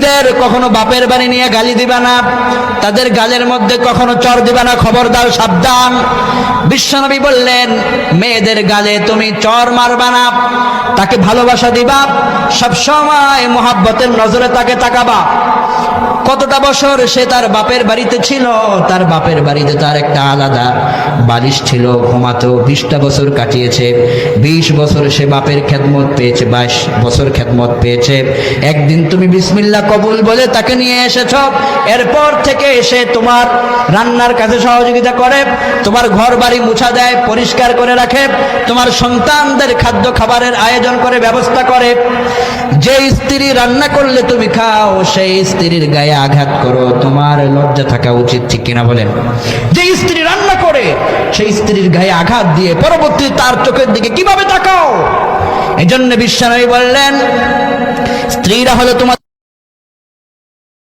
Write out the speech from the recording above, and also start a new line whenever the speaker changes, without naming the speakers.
মেয়েদের কখনো বাপের বাড়ি নিয়ে গালি দিবা না, তাদের গালের মধ্যে কখনো চর দিবা না, খবরদার, সাবধান। বিশ্বনবী বললেন, মেয়েদের গালে তুমি চর মারবা না, তাকে ভালোবাসা দিবা, সবসময় মোহাব্বতের নজরে তাকে তাকাবা। কতটা বছর সে তার বাপের বাড়িতে ছিল, তার বাপের বাড়িতে তার একটা আলাদা বালিশ ছিল, ঘুমাতো। 20টা বছর কাটিয়েছে, 20 বছর সে বাপের খেদমত পেয়েছে, 22 বছর খেদমত পেয়েছে। একদিন তুমি বিসমিল্লাহ কবুল বলে তাকে নিয়ে এসেছ, এরপর থেকে সে তোমার রান্নার কাজে সহযোগিতা করে, তোমার ঘর বাড়ি মুছা দেয়, পরিষ্কার করে রাখে, তোমার সন্তানদের খাদ্য খাবারের আয়োজন করে, ব্যবস্থা করে। যে স্ত্রী রান্না করলে তুমি খাও, সেই স্ত্রীর গায়ে আঘাত করো, তোমার লজ্জা থাকা উচিত, ঠিক কিনা বলেন? যে স্ত্রী রান্না করে সেই স্ত্রীর গায়ে আঘাত দিয়ে পরবর্তীতে তার চোখের দিকে কিভাবে তাকাও? এজন্য বিশ্বনবী বললেন, স্ত্রীরা হলো তোমার